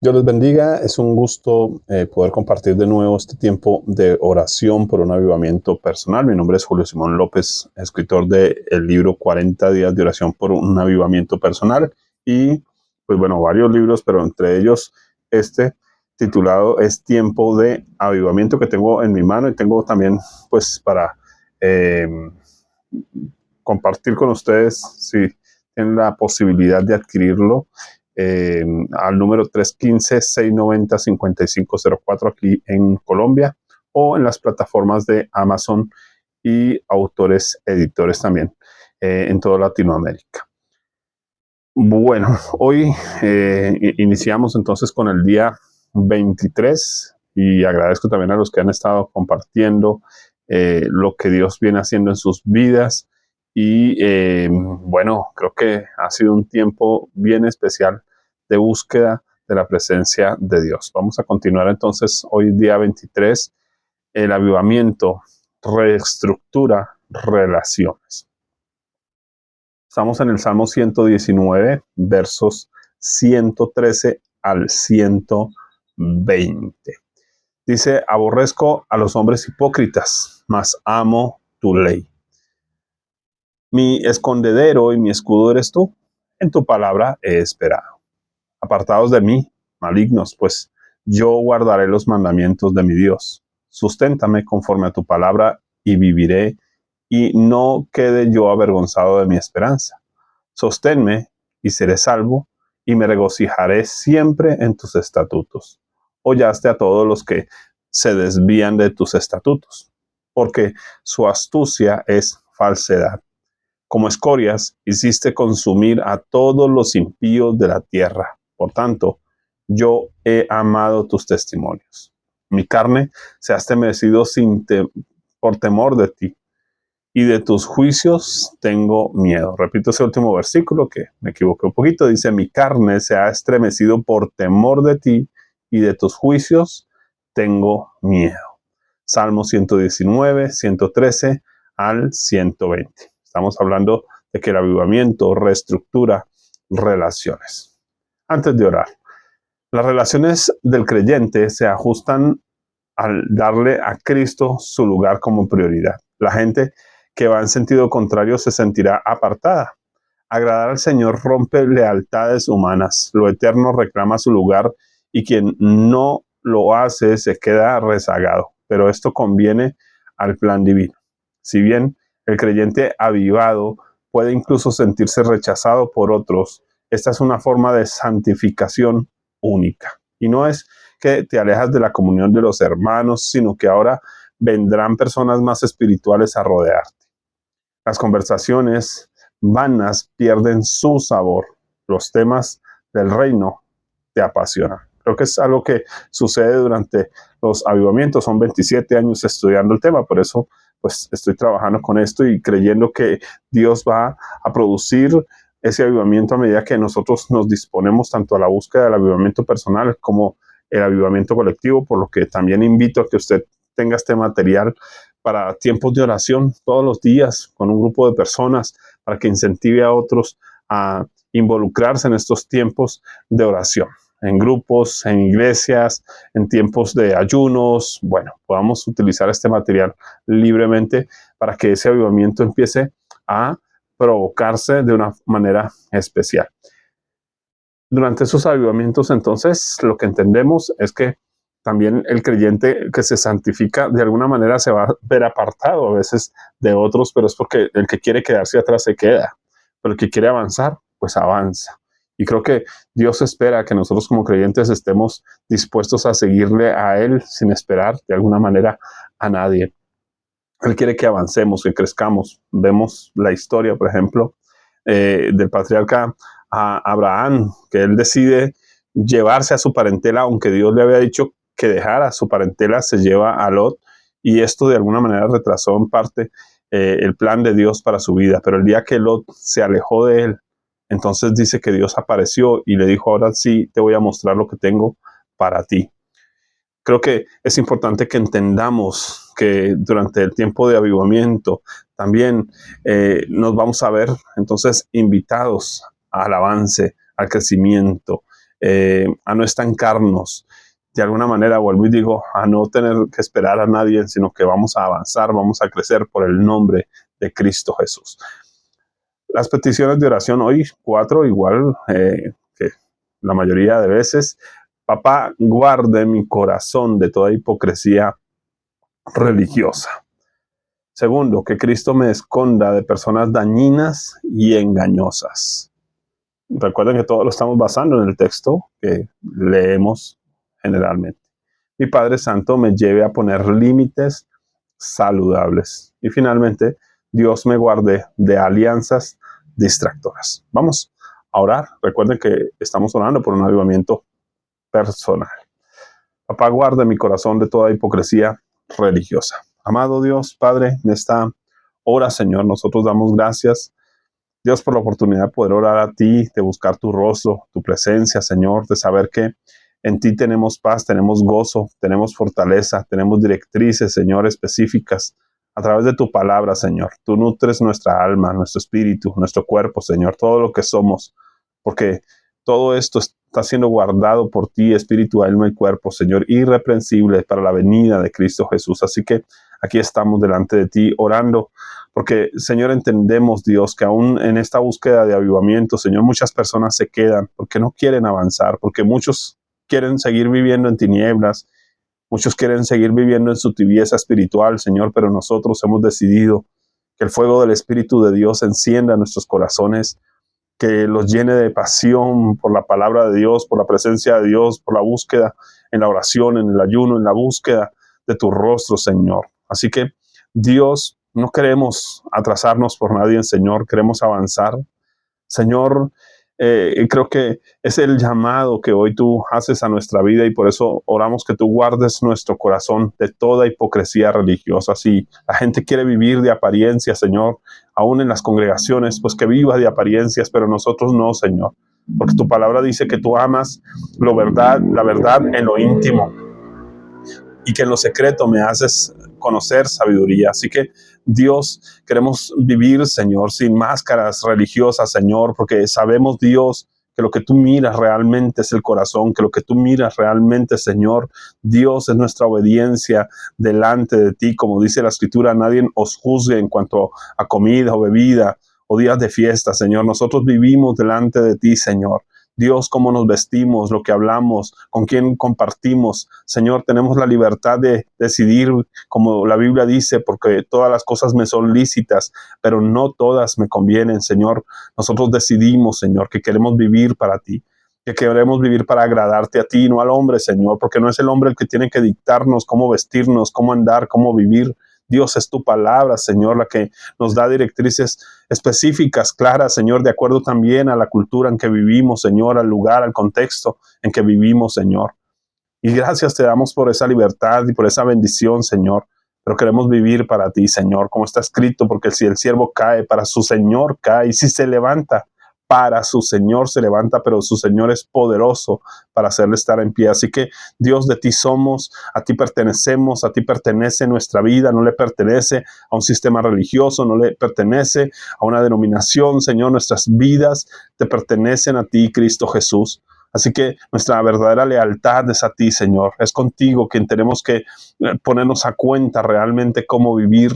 Dios les bendiga, es un gusto poder compartir de nuevo este tiempo de oración por un avivamiento personal. Mi nombre es Julio Simón López, escritor del libro 40 días de oración por un avivamiento personal y pues bueno, varios libros, pero entre ellos este titulado es Tiempo de Avivamiento que tengo en mi mano y tengo también pues para eh, compartir con ustedes si tienen la posibilidad de adquirirlo al número 315-690-5504 aquí en Colombia o en las plataformas de Amazon y autores editores también en toda Latinoamérica. Bueno, hoy iniciamos entonces con el día 23 y agradezco también a los que han estado compartiendo lo que Dios viene haciendo en sus vidas y bueno, creo que ha sido un tiempo bien especial de búsqueda de la presencia de Dios. Vamos a continuar entonces hoy día 23, el avivamiento, reestructura relaciones. Estamos en el Salmo 119, versos 113 al 120. Dice, aborrezco a los hombres hipócritas, mas amo tu ley. Mi escondedero y mi escudo eres tú. En tu palabra he esperado. Apartados de mí, malignos, pues yo guardaré los mandamientos de mi Dios. Susténtame conforme a tu palabra y viviré, y no quede yo avergonzado de mi esperanza. Sosténme y seré salvo, y me regocijaré siempre en tus estatutos. Hollaste a todos los que se desvían de tus estatutos, porque su astucia es falsedad. Como escorias hiciste consumir a todos los impíos de la tierra. Por tanto, yo he amado tus testimonios. Mi carne se ha estremecido por temor de ti, y de tus juicios tengo miedo. Repito ese último versículo que me equivoqué un poquito. Dice, mi carne se ha estremecido por temor de ti, y de tus juicios tengo miedo. Salmo 119, 113 al 120. Estamos hablando de que el avivamiento reestructura relaciones. Antes de orar, las relaciones del creyente se ajustan al darle a Cristo su lugar como prioridad. La gente que va en sentido contrario se sentirá apartada. Agradar al Señor rompe lealtades humanas. Lo eterno reclama su lugar y quien no lo hace se queda rezagado. Pero esto conviene al plan divino. Si bien el creyente avivado puede incluso sentirse rechazado por otros, esta es una forma de santificación única. Y no es que te alejas de la comunión de los hermanos, sino que ahora vendrán personas más espirituales a rodearte. Las conversaciones vanas pierden su sabor. Los temas del reino te apasionan. Creo que es algo que sucede durante los avivamientos. Son 27 años estudiando el tema, por eso pues estoy trabajando con esto y creyendo que Dios va a producir ese avivamiento a medida que nosotros nos disponemos tanto a la búsqueda del avivamiento personal como el avivamiento colectivo, por lo que también invito a que usted tenga este material para tiempos de oración todos los días con un grupo de personas para que incentive a otros a involucrarse en estos tiempos de oración, en grupos, en iglesias, en tiempos de ayunos. Bueno, podamos utilizar este material libremente para que ese avivamiento empiece a provocarse de una manera especial. Durante esos avivamientos, entonces, lo que entendemos es que también el creyente que se santifica de alguna manera se va a ver apartado a veces de otros, pero es porque el que quiere quedarse atrás se queda, pero el que quiere avanzar, pues avanza. Y creo que Dios espera que nosotros como creyentes estemos dispuestos a seguirle a Él sin esperar de alguna manera a nadie. Él quiere que avancemos, que crezcamos. Vemos la historia, por ejemplo, del patriarca a Abraham, que él decide llevarse a su parentela, aunque Dios le había dicho que dejara a su parentela, se lleva a Lot, y esto de alguna manera retrasó en parte el plan de Dios para su vida. Pero el día que Lot se alejó de él, entonces dice que Dios apareció y le dijo, ahora sí te voy a mostrar lo que tengo para ti. Creo que es importante que entendamos que durante el tiempo de avivamiento también nos vamos a ver entonces invitados al avance, al crecimiento. a no estancarnos. De alguna manera, vuelvo y digo, a no tener que esperar a nadie, sino que vamos a avanzar, vamos a crecer por el nombre de Cristo Jesús. Las peticiones de oración hoy, 4, igual que la mayoría de veces. Papá, guarde mi corazón de toda hipocresía religiosa. Segundo, que Cristo me esconda de personas dañinas y engañosas. Recuerden que todo lo estamos basando en el texto que leemos generalmente. Mi Padre Santo me lleve a poner límites saludables. Y finalmente, Dios me guarde de alianzas distractoras. Vamos a orar. Recuerden que estamos orando por un avivamiento personal. Papá, guarda mi corazón de toda hipocresía religiosa. Amado Dios, Padre, en esta hora, Señor, nosotros damos gracias, Dios, por la oportunidad de poder orar a ti, de buscar tu rostro, tu presencia, Señor, de saber que en ti tenemos paz, tenemos gozo, tenemos fortaleza, tenemos directrices, Señor, específicas a través de tu palabra, Señor. Tú nutres nuestra alma, nuestro espíritu, nuestro cuerpo, Señor, todo lo que somos, porque todo esto está siendo guardado por ti, espíritu, alma y cuerpo, Señor, irreprensible para la venida de Cristo Jesús. Así que aquí estamos delante de ti orando, porque, Señor, entendemos, Dios, que aún en esta búsqueda de avivamiento, Señor, muchas personas se quedan porque no quieren avanzar, porque muchos quieren seguir viviendo en tinieblas, muchos quieren seguir viviendo en su tibieza espiritual, Señor, pero nosotros hemos decidido que el fuego del Espíritu de Dios encienda nuestros corazones, que los llene de pasión por la palabra de Dios, por la presencia de Dios, por la búsqueda en la oración, en el ayuno, en la búsqueda de tu rostro, Señor. Así que, Dios, no queremos atrasarnos por nadie, Señor, queremos avanzar. Señor, creo que es el llamado que hoy tú haces a nuestra vida y por eso oramos que tú guardes nuestro corazón de toda hipocresía religiosa. Si la gente quiere vivir de apariencias, Señor, aún en las congregaciones, pues que viva de apariencias, pero nosotros no, Señor, porque tu palabra dice que tú amas la verdad en lo íntimo y que en lo secreto me haces conocer sabiduría. Así que, Dios, queremos vivir, Señor, sin máscaras religiosas, Señor, porque sabemos, Dios, que lo que tú miras realmente es el corazón, que lo que tú miras realmente, Señor, Dios, es nuestra obediencia delante de ti. Como dice la Escritura, nadie os juzgue en cuanto a comida o bebida o días de fiesta, Señor. Nosotros vivimos delante de ti, Señor. Dios, cómo nos vestimos, lo que hablamos, con quién compartimos. Señor, tenemos la libertad de decidir, como la Biblia dice, porque todas las cosas me son lícitas, pero no todas me convienen, Señor. Nosotros decidimos, Señor, que queremos vivir para ti, que queremos vivir para agradarte a ti, no al hombre, Señor, porque no es el hombre el que tiene que dictarnos cómo vestirnos, cómo andar, cómo vivir. Dios, es tu palabra, Señor, la que nos da directrices específicas, claras, Señor, de acuerdo también a la cultura en que vivimos, Señor, al lugar, al contexto en que vivimos, Señor. Y gracias te damos por esa libertad y por esa bendición, Señor. Pero queremos vivir para ti, Señor, como está escrito, porque si el siervo cae, para su Señor cae, y si se levanta, para su Señor se levanta, pero su Señor es poderoso para hacerle estar en pie. Así que, Dios, de ti somos, a ti pertenecemos, a ti pertenece nuestra vida, no le pertenece a un sistema religioso, no le pertenece a una denominación, Señor. Nuestras vidas te pertenecen a ti, Cristo Jesús. Así que nuestra verdadera lealtad es a ti, Señor. Es contigo quien tenemos que ponernos a cuenta realmente cómo vivir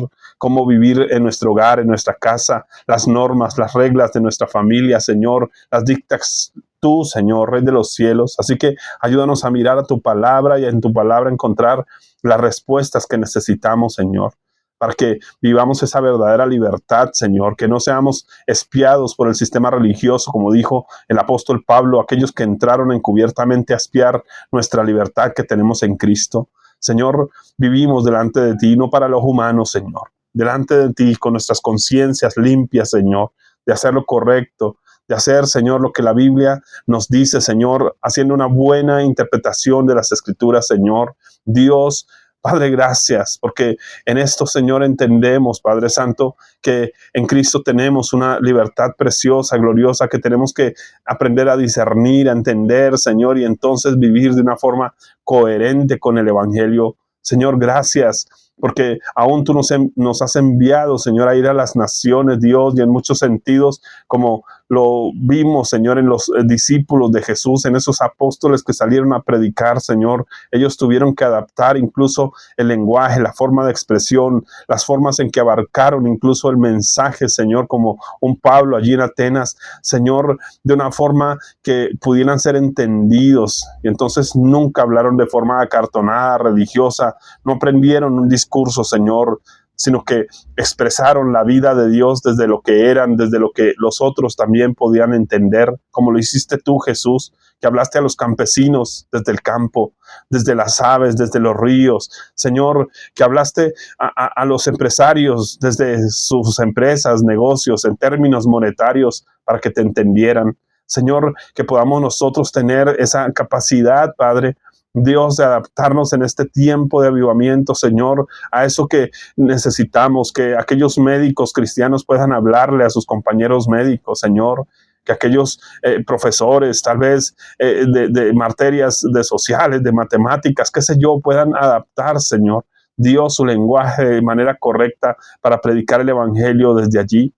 en nuestro hogar, en nuestra casa, las normas, las reglas de nuestra familia, Señor, las dictas tú, Señor, Rey de los cielos. Así que ayúdanos a mirar a tu palabra y en tu palabra encontrar las respuestas que necesitamos, Señor, para que vivamos esa verdadera libertad, Señor, que no seamos espiados por el sistema religioso, como dijo el apóstol Pablo, aquellos que entraron encubiertamente a espiar nuestra libertad que tenemos en Cristo. Señor, vivimos delante de ti, no para los humanos, Señor, delante de ti con nuestras conciencias limpias, Señor, de hacer lo correcto, de hacer, Señor, lo que la Biblia nos dice, Señor, haciendo una buena interpretación de las Escrituras, Señor. Dios, Padre, gracias, porque en esto, Señor, entendemos, Padre Santo, que en Cristo tenemos una libertad preciosa, gloriosa, que tenemos que aprender a discernir, a entender, Señor, y entonces vivir de una forma coherente con el Evangelio. Señor, gracias, porque aún tú nos has enviado, Señor, a ir a las naciones, Dios, y en muchos sentidos, como lo vimos, Señor, en los discípulos de Jesús, en esos apóstoles que salieron a predicar, Señor. Ellos tuvieron que adaptar incluso el lenguaje, la forma de expresión, las formas en que abarcaron incluso el mensaje, Señor, como un Pablo allí en Atenas, Señor, de una forma que pudieran ser entendidos. Y entonces nunca hablaron de forma acartonada, religiosa, no aprendieron un discurso, Señor, sino que expresaron la vida de Dios desde lo que eran, desde lo que los otros también podían entender, como lo hiciste tú, Jesús, que hablaste a los campesinos desde el campo, desde las aves, desde los ríos. Señor, que hablaste a los empresarios desde sus empresas, negocios, en términos monetarios, para que te entendieran. Señor, que podamos nosotros tener esa capacidad, Padre, Dios, de adaptarnos en este tiempo de avivamiento, Señor, a eso que necesitamos, que aquellos médicos cristianos puedan hablarle a sus compañeros médicos, Señor, que aquellos profesores, tal vez de materias de sociales, de matemáticas, qué sé yo, puedan adaptar, Señor, Dios, su lenguaje de manera correcta para predicar el evangelio desde allí.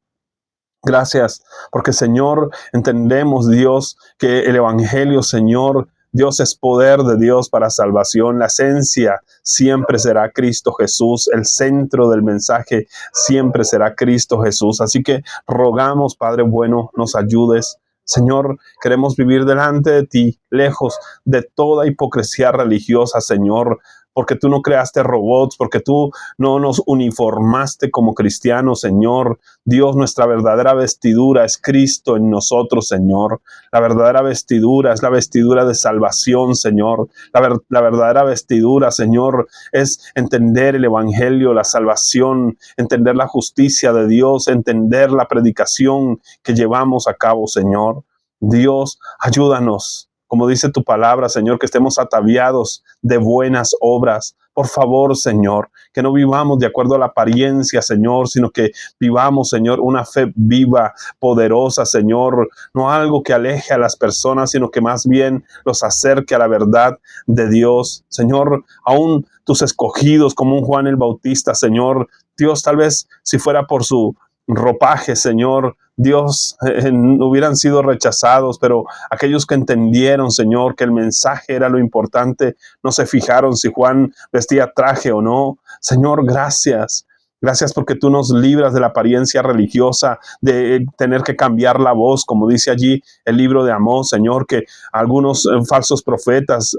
Gracias, porque Señor, entendemos, Dios, que el evangelio, Señor, Dios es poder de Dios para salvación. La esencia siempre será Cristo Jesús. El centro del mensaje siempre será Cristo Jesús. Así que rogamos, Padre bueno, nos ayudes. Señor, queremos vivir delante de ti, lejos de toda hipocresía religiosa, Señor, porque tú no creaste robots, porque tú no nos uniformaste como cristianos, Señor. Dios, nuestra verdadera vestidura es Cristo en nosotros, Señor. La verdadera vestidura es la vestidura de salvación, Señor. La verdadera vestidura, Señor, es entender el evangelio, la salvación, entender la justicia de Dios, entender la predicación que llevamos a cabo, Señor. Dios, ayúdanos. Como dice tu palabra, Señor, que estemos ataviados de buenas obras. Por favor, Señor, que no vivamos de acuerdo a la apariencia, Señor, sino que vivamos, Señor, una fe viva, poderosa, Señor, no algo que aleje a las personas, sino que más bien los acerque a la verdad de Dios. Señor, aún tus escogidos como un Juan el Bautista, Señor, Dios, tal vez si fuera por su ropaje, Señor, Dios, hubieran sido rechazados, pero aquellos que entendieron, Señor, que el mensaje era lo importante, no se fijaron si Juan vestía traje o no. Señor, gracias. Gracias porque tú nos libras de la apariencia religiosa, de tener que cambiar la voz, como dice allí el libro de Amós, Señor, que algunos falsos profetas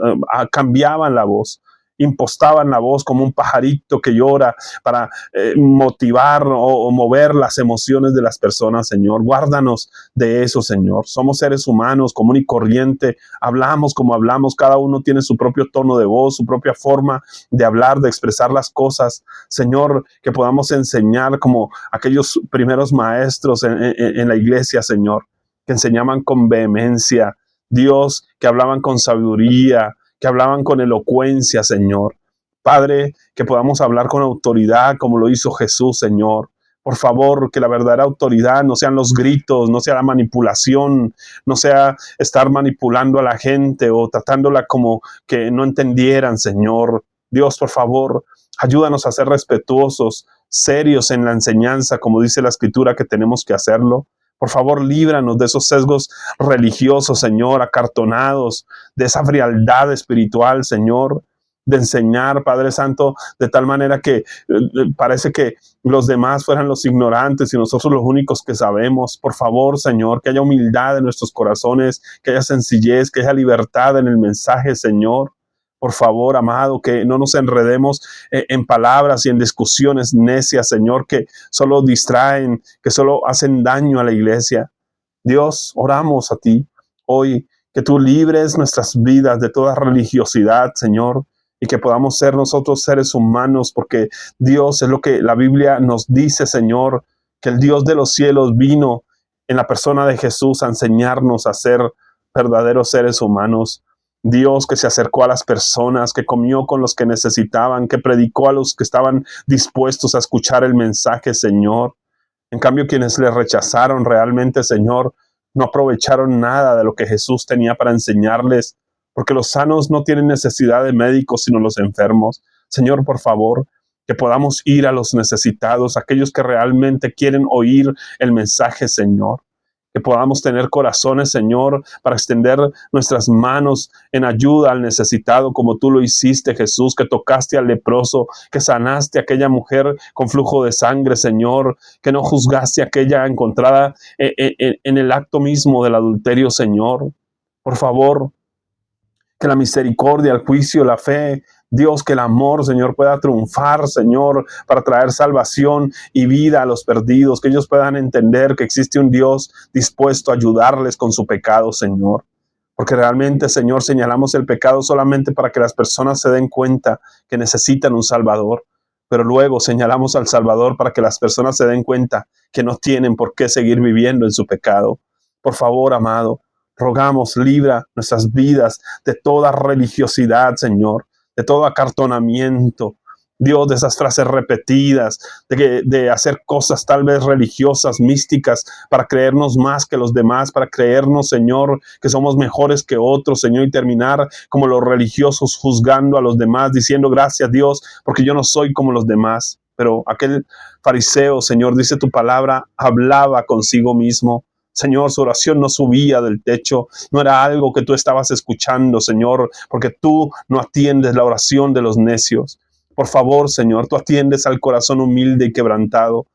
cambiaban la voz, impostaban la voz como un pajarito que llora para motivar o mover las emociones de las personas, Señor. Guárdanos de eso, Señor. Somos seres humanos, común y corriente. Hablamos como hablamos. Cada uno tiene su propio tono de voz, su propia forma de hablar, de expresar las cosas. Señor, que podamos enseñar como aquellos primeros maestros en la iglesia, Señor, que enseñaban con vehemencia. Dios, que hablaban con sabiduría, que hablaban con elocuencia, Señor. Padre, que podamos hablar con autoridad como lo hizo Jesús, Señor. Por favor, que la verdadera autoridad no sean los gritos, no sea la manipulación, no sea estar manipulando a la gente o tratándola como que no entendieran, Señor. Dios, por favor, ayúdanos a ser respetuosos, serios en la enseñanza, como dice la Escritura que tenemos que hacerlo. Por favor, líbranos de esos sesgos religiosos, Señor, acartonados, de esa frialdad espiritual, Señor, de enseñar, Padre Santo, de tal manera que parece que los demás fueran los ignorantes y nosotros los únicos que sabemos. Por favor, Señor, que haya humildad en nuestros corazones, que haya sencillez, que haya libertad en el mensaje, Señor. Por favor, amado, que no nos enredemos en palabras y en discusiones necias, Señor, que solo distraen, que solo hacen daño a la iglesia. Dios, oramos a ti hoy, que tú libres nuestras vidas de toda religiosidad, Señor, y que podamos ser nosotros seres humanos, porque Dios es lo que la Biblia nos dice, Señor, que el Dios de los cielos vino en la persona de Jesús a enseñarnos a ser verdaderos seres humanos. Dios que se acercó a las personas, que comió con los que necesitaban, que predicó a los que estaban dispuestos a escuchar el mensaje, Señor. En cambio, quienes le rechazaron realmente, Señor, no aprovecharon nada de lo que Jesús tenía para enseñarles, porque los sanos no tienen necesidad de médicos, sino los enfermos. Señor, por favor, que podamos ir a los necesitados, aquellos que realmente quieren oír el mensaje, Señor. que podamos tener corazones, Señor, para extender nuestras manos en ayuda al necesitado, como tú lo hiciste, Jesús, que tocaste al leproso, que sanaste a aquella mujer con flujo de sangre, Señor, que no juzgaste a aquella encontrada en el acto mismo del adulterio, Señor. Por favor, que la misericordia, el juicio, la fe, Dios, que el amor, Señor, pueda triunfar, Señor, para traer salvación y vida a los perdidos, que ellos puedan entender que existe un Dios dispuesto a ayudarles con su pecado, Señor. Porque realmente, Señor, señalamos el pecado solamente para que las personas se den cuenta que necesitan un Salvador. Pero luego señalamos al Salvador para que las personas se den cuenta que no tienen por qué seguir viviendo en su pecado. Por favor, amado, rogamos, libra nuestras vidas de toda religiosidad, Señor, de todo acartonamiento, Dios, de esas frases repetidas, de hacer cosas tal vez religiosas, místicas, para creernos más que los demás, para creernos, Señor, que somos mejores que otros, Señor, y terminar como los religiosos juzgando a los demás, diciendo gracias, Dios, porque yo no soy como los demás. Pero aquel fariseo, Señor, dice tu palabra, hablaba consigo mismo. Señor, su oración no subía del techo, no era algo que tú estabas escuchando, Señor, porque tú no atiendes la oración de los necios. Por favor, Señor, tú atiendes al corazón humilde y quebrantado.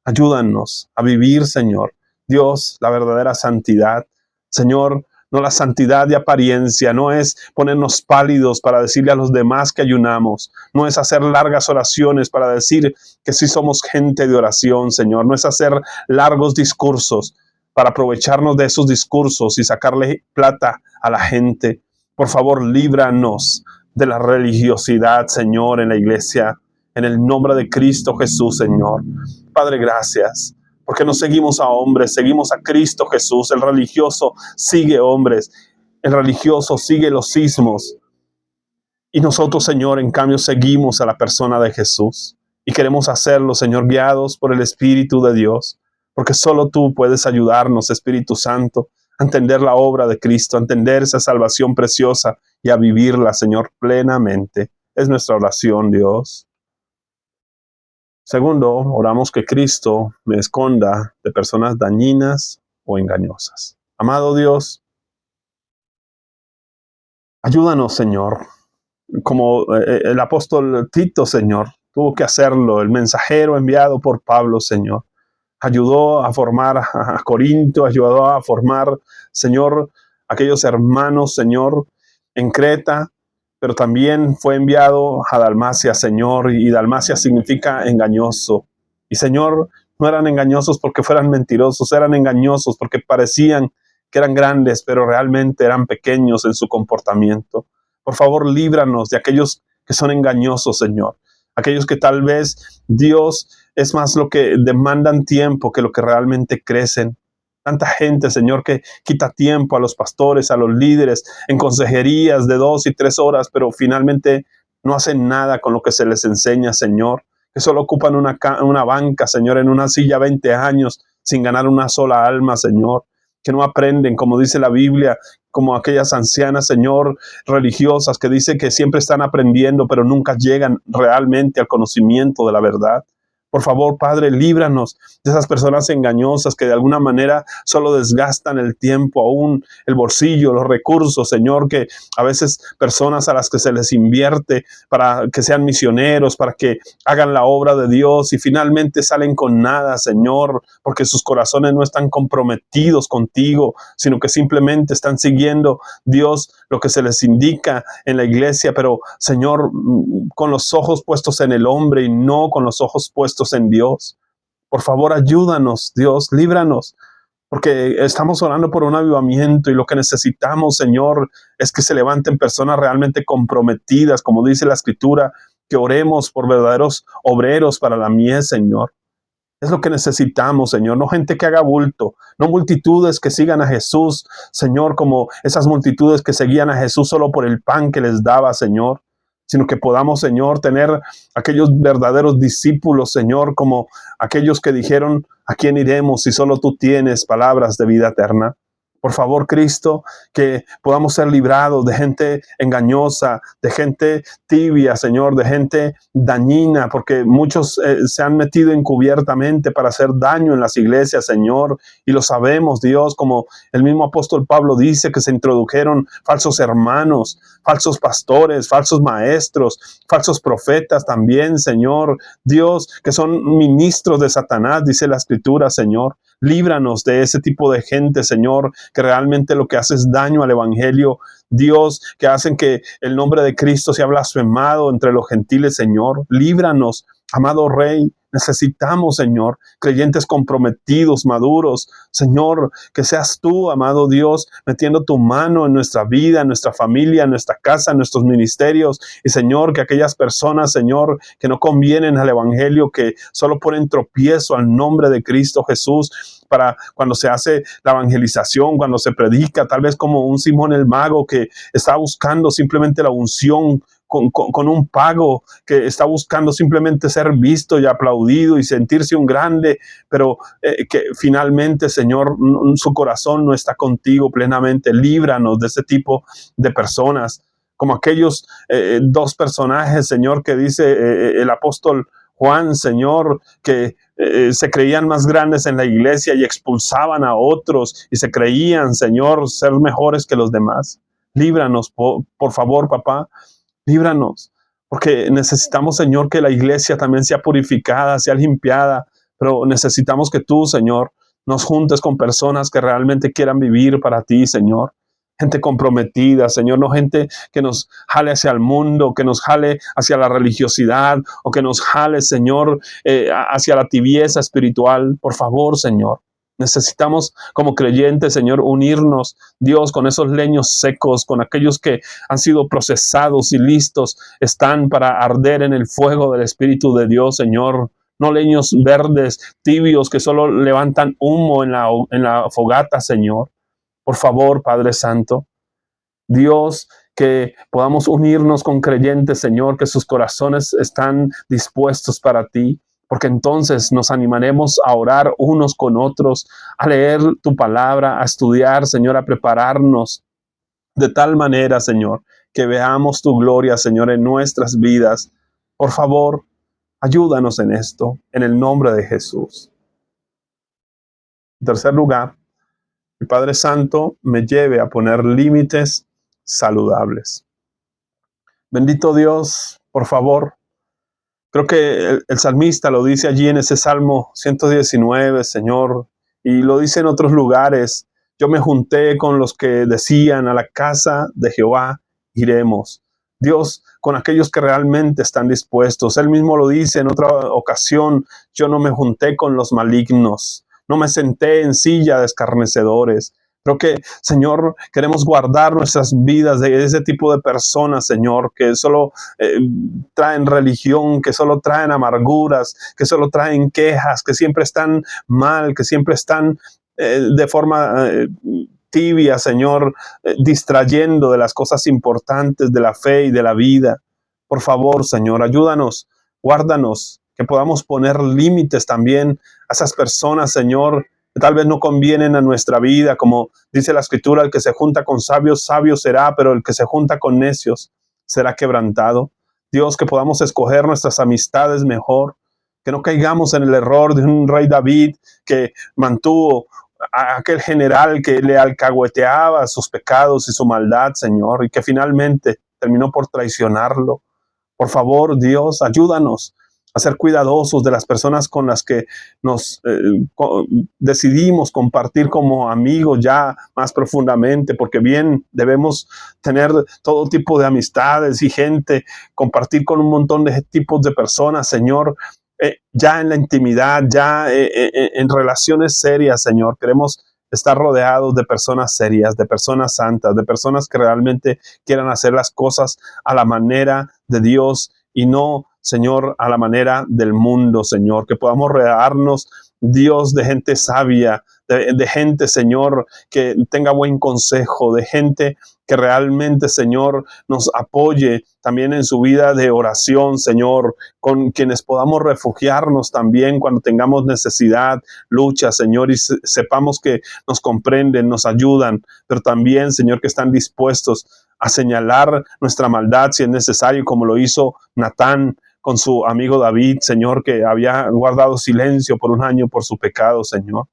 Ayúdanos a vivir, Señor, Dios, la verdadera santidad. Señor, no la santidad de apariencia, no es ponernos pálidos para decirle a los demás que ayunamos, no es hacer largas oraciones para decir que sí somos gente de oración, Señor, no es hacer largos discursos para aprovecharnos de esos discursos y sacarle plata a la gente. Por favor, líbranos de la religiosidad, Señor, en la iglesia, en el nombre de Cristo Jesús, Señor. Padre, gracias, porque no seguimos a hombres, seguimos a Cristo Jesús. El religioso sigue hombres, el religioso sigue los sismos. Y nosotros, Señor, en cambio, seguimos a la persona de Jesús. Y queremos hacerlo, Señor, guiados por el Espíritu de Dios. Porque solo tú puedes ayudarnos, Espíritu Santo, a entender la obra de Cristo, a entender esa salvación preciosa y a vivirla, Señor, plenamente. Es nuestra oración, Dios. Segundo, oramos que Cristo me esconda de personas dañinas o engañosas. Amado Dios, ayúdanos, Señor. Como el apóstol Tito, Señor, tuvo que hacerlo, el mensajero enviado por Pablo, Señor. Ayudó a formar a Corinto, ayudó a formar, Señor, aquellos hermanos, Señor, en Creta, pero también fue enviado a Dalmacia, Señor, y Dalmacia significa engañoso. Y, Señor, no eran engañosos porque fueran mentirosos, eran engañosos porque parecían que eran grandes, pero realmente eran pequeños en su comportamiento. Por favor, líbranos de aquellos que son engañosos, Señor. Aquellos que tal vez, Dios, es más lo que demandan tiempo que lo que realmente crecen. Tanta gente, Señor, que quita tiempo a los pastores, a los líderes, en consejerías de 2 y 3 horas, pero finalmente no hacen nada con lo que se les enseña, Señor. Que solo ocupan una banca, Señor, en una silla 20 años sin ganar una sola alma, Señor. Que no aprenden, como dice la Biblia, como aquellas ancianas, Señor, religiosas, que dice que siempre están aprendiendo, pero nunca llegan realmente al conocimiento de la verdad. Por favor, Padre, líbranos de esas personas engañosas que de alguna manera solo desgastan el tiempo, aún el bolsillo, los recursos, Señor, que a veces personas a las que se les invierte para que sean misioneros, para que hagan la obra de Dios y finalmente salen con nada, Señor, porque sus corazones no están comprometidos contigo, sino que simplemente están siguiendo, Dios, lo que se les indica en la iglesia, pero, Señor, con los ojos puestos en el hombre y no con los ojos puestos en Dios. Por favor, ayúdanos, Dios, líbranos, porque estamos orando por un avivamiento y lo que necesitamos, Señor, es que se levanten personas realmente comprometidas, como dice la Escritura, que oremos por verdaderos obreros para la mies, Señor. Es lo que necesitamos, Señor, no gente que haga bulto, no multitudes que sigan a Jesús, Señor, como esas multitudes que seguían a Jesús solo por el pan que les daba, Señor, sino que podamos, Señor, tener aquellos verdaderos discípulos, Señor, como aquellos que dijeron, ¿a quién iremos si solo tú tienes palabras de vida eterna? Por favor, Cristo, que podamos ser librados de gente engañosa, de gente tibia, Señor, de gente dañina, porque muchos se han metido encubiertamente para hacer daño en las iglesias, Señor, y lo sabemos, Dios, como el mismo apóstol Pablo dice, que se introdujeron falsos hermanos, falsos pastores, falsos maestros, falsos profetas también, Señor, Dios, que son ministros de Satanás, dice la Escritura, Señor. Líbranos de ese tipo de gente, Señor, que realmente lo que hace es daño al evangelio. Dios, que hacen que el nombre de Cristo sea blasfemado entre los gentiles, Señor. Líbranos, amado Rey. Necesitamos, Señor, creyentes comprometidos, maduros. Señor, que seas tú, amado Dios, metiendo tu mano en nuestra vida, en nuestra familia, en nuestra casa, en nuestros ministerios. Y, Señor, que aquellas personas, Señor, que no convienen al evangelio, que solo ponen tropiezo al nombre de Cristo Jesús, para cuando se hace la evangelización, cuando se predica, tal vez como un Simón el Mago que está buscando simplemente la unción con un pago, que está buscando simplemente ser visto y aplaudido y sentirse un grande, pero que finalmente, Señor, su corazón no está contigo plenamente. Líbranos de ese tipo de personas, como aquellos dos personajes, Señor, que dice el apóstol Juan, Señor, que se creían más grandes en la iglesia y expulsaban a otros y se creían, Señor, ser mejores que los demás. Líbranos, por favor, papá. Líbranos, porque necesitamos, Señor, que la iglesia también sea purificada, sea limpiada, pero necesitamos que tú, Señor, nos juntes con personas que realmente quieran vivir para ti, Señor. Gente comprometida, Señor, no gente que nos jale hacia el mundo, que nos jale hacia la religiosidad o que nos jale, Señor, hacia la tibieza espiritual. Por favor, Señor. Necesitamos como creyentes, Señor, unirnos, Dios, con esos leños secos, con aquellos que han sido procesados y listos, están para arder en el fuego del Espíritu de Dios, Señor. No leños verdes, tibios, que solo levantan humo en la fogata, Señor. Por favor, Padre Santo, Dios, que podamos unirnos con creyentes, Señor, que sus corazones están dispuestos para ti, porque entonces nos animaremos a orar unos con otros, a leer tu palabra, a estudiar, Señor, a prepararnos de tal manera, Señor, que veamos tu gloria, Señor, en nuestras vidas. Por favor, ayúdanos en esto, en el nombre de Jesús. En tercer lugar, el Padre Santo me lleve a poner límites saludables. Bendito Dios, por favor. Creo que el salmista lo dice allí en ese Salmo 119, Señor, y lo dice en otros lugares. Yo me junté con los que decían, a la casa de Jehová iremos. Dios, con aquellos que realmente están dispuestos. Él mismo lo dice en otra ocasión, yo no me junté con los malignos, no me senté en silla de escarnecedores. Creo que, Señor, queremos guardar nuestras vidas de ese tipo de personas, Señor, que solo traen religión, que solo traen amarguras, que solo traen quejas, que siempre están mal, que siempre están de forma tibia, Señor, distrayendo de las cosas importantes de la fe y de la vida. Por favor, Señor, ayúdanos, guárdanos, que podamos poner límites también a esas personas, Señor, que tal vez no convienen a nuestra vida, como dice la Escritura, el que se junta con sabios, sabio será, pero el que se junta con necios será quebrantado. Dios, que podamos escoger nuestras amistades mejor, que no caigamos en el error de un rey David que mantuvo a aquel general que le alcahueteaba sus pecados y su maldad, Señor, y que finalmente terminó por traicionarlo. Por favor, Dios, ayúdanos a ser cuidadosos de las personas con las que nos decidimos compartir como amigos ya más profundamente, porque bien debemos tener todo tipo de amistades y gente, compartir con un montón de tipos de personas, Señor, ya en la intimidad, ya en relaciones serias, Señor. Queremos estar rodeados de personas serias, de personas santas, de personas que realmente quieran hacer las cosas a la manera de Dios y no, Señor, a la manera del mundo, Señor. Que podamos rodearnos, Dios, de gente sabia, de gente, Señor, que tenga buen consejo, de gente que realmente, Señor, nos apoye también en su vida de oración, Señor, con quienes podamos refugiarnos también cuando tengamos necesidad, lucha, Señor, y sepamos que nos comprenden, nos ayudan, pero también, Señor, que están dispuestos a señalar nuestra maldad si es necesario, como lo hizo Natán con su amigo David, Señor, que había guardado silencio por un año por su pecado, Señor.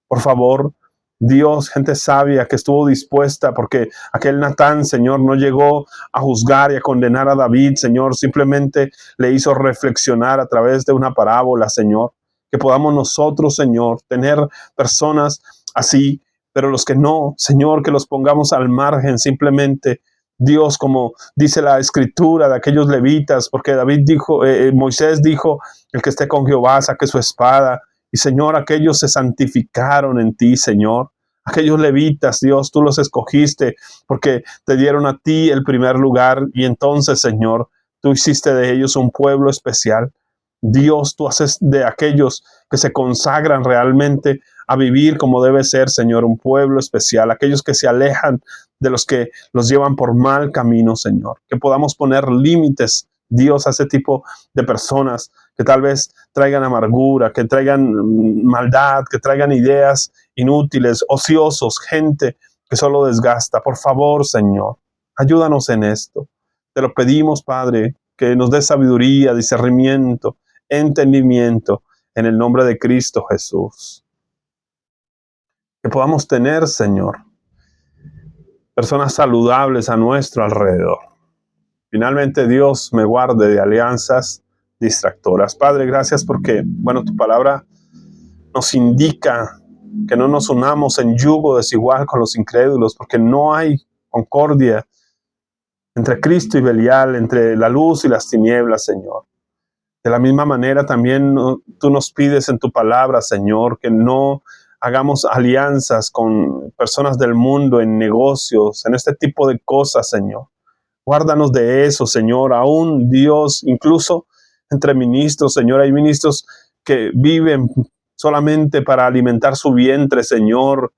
Por favor, Dios, gente sabia que estuvo dispuesta, porque aquel Natán, Señor, no llegó a juzgar y a condenar a David, Señor, simplemente le hizo reflexionar a través de una parábola, Señor, que podamos nosotros, Señor, tener personas así, pero los que no, Señor, que los pongamos al margen simplemente, Dios, como dice la escritura de aquellos levitas, porque David dijo, Moisés dijo, el que esté con Jehová saque su espada. Y Señor, aquellos se santificaron en ti, Señor. Aquellos levitas, Dios, tú los escogiste porque te dieron a ti el primer lugar. Y entonces, Señor, tú hiciste de ellos un pueblo especial. Dios, tú haces de aquellos que se consagran realmente a vivir como debe ser, Señor, un pueblo especial. Aquellos que se alejan de los que los llevan por mal camino, Señor. Que podamos poner límites, Dios, a ese tipo de personas que tal vez traigan amargura, que traigan maldad, que traigan ideas inútiles, ociosos, gente que solo desgasta. Por favor, Señor, ayúdanos en esto. Te lo pedimos, Padre, que nos dé sabiduría, discernimiento, entendimiento, en el nombre de Cristo Jesús. Que podamos tener, Señor, personas saludables a nuestro alrededor. Finalmente, Dios me guarde de alianzas distractoras. Padre, gracias porque, tu palabra nos indica que no nos unamos en yugo desigual con los incrédulos, porque no hay concordia entre Cristo y Belial, entre la luz y las tinieblas, Señor. De la misma manera también tú nos pides en tu palabra, Señor, que no hagamos alianzas con personas del mundo en negocios, en este tipo de cosas, Señor. Guárdanos de eso, Señor. Aún Dios, incluso entre ministros, Señor, hay ministros que viven solamente para alimentar su vientre, Señor,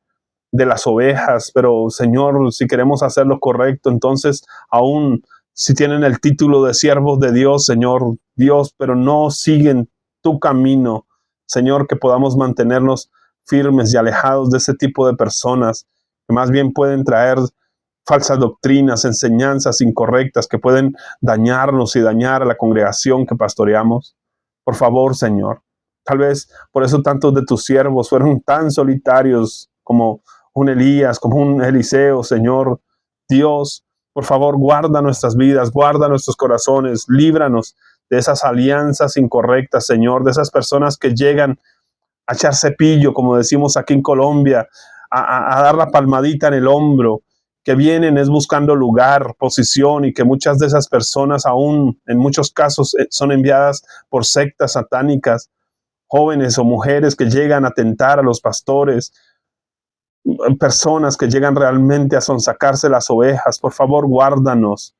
de las ovejas. Pero, Señor, si queremos hacer lo correcto, entonces aún si tienen el título de siervos de Dios, Señor, Dios, pero no siguen tu camino, Señor, que podamos mantenernos firmes y alejados de ese tipo de personas que más bien pueden traer falsas doctrinas, enseñanzas incorrectas que pueden dañarnos y dañar a la congregación que pastoreamos. Por favor, Señor, tal vez por eso tantos de tus siervos fueron tan solitarios como un Elías, como un Eliseo, Señor. Dios, por favor, guarda nuestras vidas, guarda nuestros corazones, líbranos de esas alianzas incorrectas, Señor, de esas personas que llegan a echar cepillo, como decimos aquí en Colombia, a dar la palmadita en el hombro, que vienen es buscando lugar, posición, y que muchas de esas personas aún en muchos casos son enviadas por sectas satánicas, jóvenes o mujeres que llegan a tentar a los pastores, personas que llegan realmente a sonsacarse las ovejas. Por favor, guárdanos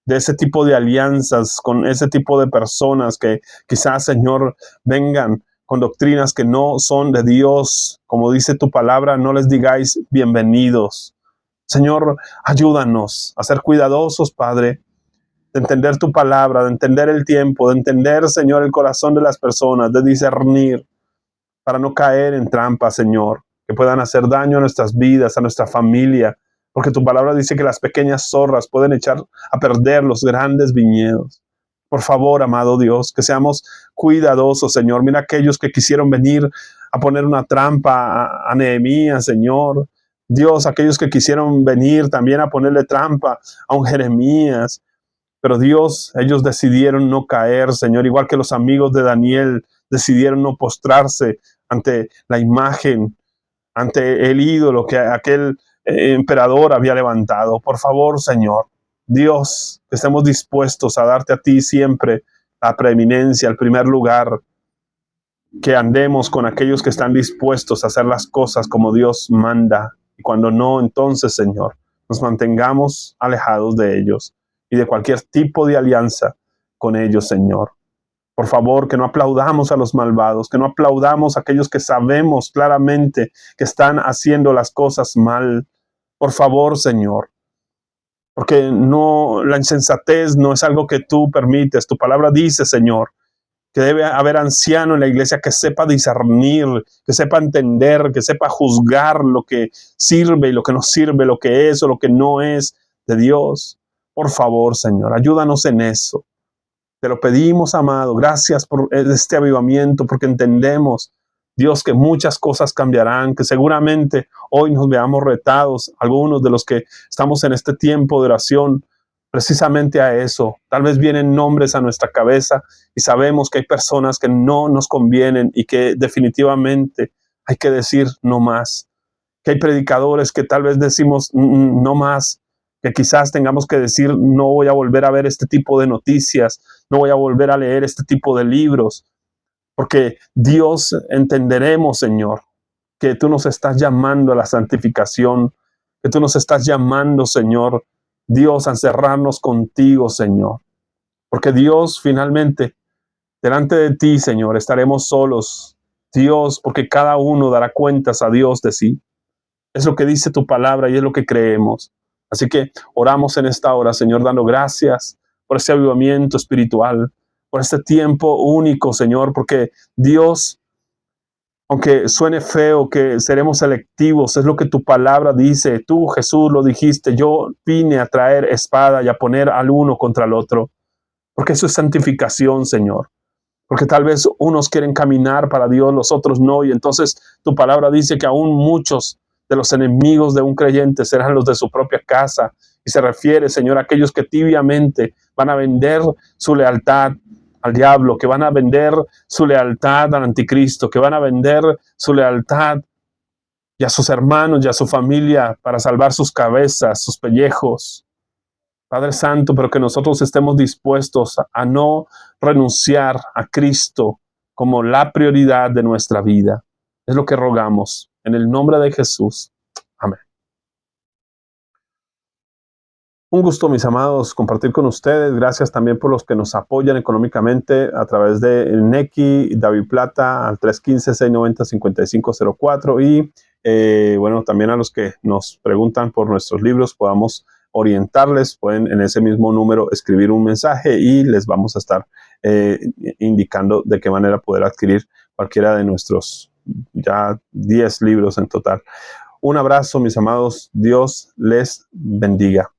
de ese tipo de alianzas con ese tipo de personas que quizás, Señor, vengan con doctrinas que no son de Dios. Como dice tu palabra, no les digáis bienvenidos. Señor, ayúdanos a ser cuidadosos, Padre, de entender tu palabra, de entender el tiempo, de entender, Señor, el corazón de las personas, de discernir, para no caer en trampas, Señor, que puedan hacer daño a nuestras vidas, a nuestra familia, porque tu palabra dice que las pequeñas zorras pueden echar a perder los grandes viñedos. Por favor, amado Dios, que seamos cuidadosos, Señor. Mira aquellos que quisieron venir a poner una trampa a Nehemías, Señor. Dios, aquellos que quisieron venir también a ponerle trampa a un Jeremías. Pero Dios, ellos decidieron no caer, Señor, igual que los amigos de Daniel decidieron no postrarse ante la imagen, ante el ídolo que aquel emperador había levantado. Por favor, Señor, Dios, que estemos dispuestos a darte a ti siempre la preeminencia, el primer lugar, que andemos con aquellos que están dispuestos a hacer las cosas como Dios manda, y cuando no, entonces, Señor, nos mantengamos alejados de ellos y de cualquier tipo de alianza con ellos, Señor. Por favor, que no aplaudamos a los malvados, que no aplaudamos a aquellos que sabemos claramente que están haciendo las cosas mal. Por favor, Señor, porque no, la insensatez no es algo que tú permites. Tu palabra dice, Señor, que debe haber anciano en la iglesia que sepa discernir, que sepa entender, que sepa juzgar lo que sirve y lo que no sirve, lo que es o lo que no es de Dios. Por favor, Señor, ayúdanos en eso. Te lo pedimos, amado. Gracias por este avivamiento, porque entendemos, Dios, que muchas cosas cambiarán, que seguramente hoy nos veamos retados, algunos de los que estamos en este tiempo de oración, precisamente a eso. Tal vez vienen nombres a nuestra cabeza y sabemos que hay personas que no nos convienen y que definitivamente hay que decir no más. Que hay predicadores que tal vez decimos no más, que quizás tengamos que decir no voy a volver a ver este tipo de noticias, no voy a volver a leer este tipo de libros, porque Dios entenderemos, Señor, que tú nos estás llamando a la santificación, que tú nos estás llamando, Señor, Dios, a encerrarnos contigo, Señor, porque Dios finalmente, delante de ti, Señor, estaremos solos, Dios, porque cada uno dará cuentas a Dios de sí. Es lo que dice tu palabra y es lo que creemos. Así que oramos en esta hora, Señor, dando gracias por ese avivamiento espiritual, por este tiempo único, Señor, porque Dios, aunque suene feo que seremos selectivos, es lo que tu palabra dice. Tú, Jesús, lo dijiste. Yo vine a traer espada y a poner al uno contra el otro, porque eso es santificación, Señor. Porque tal vez unos quieren caminar para Dios, los otros no. Y entonces tu palabra dice que aún muchos de los enemigos de un creyente serán los de su propia casa. Y se refiere, Señor, a aquellos que tibiamente van a vender su lealtad al diablo, que van a vender su lealtad al anticristo, que van a vender su lealtad y a sus hermanos y a su familia para salvar sus cabezas, sus pellejos. Padre Santo, pero que nosotros estemos dispuestos a no renunciar a Cristo como la prioridad de nuestra vida. Es lo que rogamos. En el nombre de Jesús. Amén. Un gusto, mis amados, compartir con ustedes. Gracias también por los que nos apoyan económicamente a través de Nequi, David Plata, al 315-690-5504. Y bueno, también a los que nos preguntan por nuestros libros, podamos orientarles. Pueden en ese mismo número escribir un mensaje y les vamos a estar indicando de qué manera poder adquirir cualquiera de nuestros ya 10 libros en total. Un abrazo, mis amados. Dios les bendiga.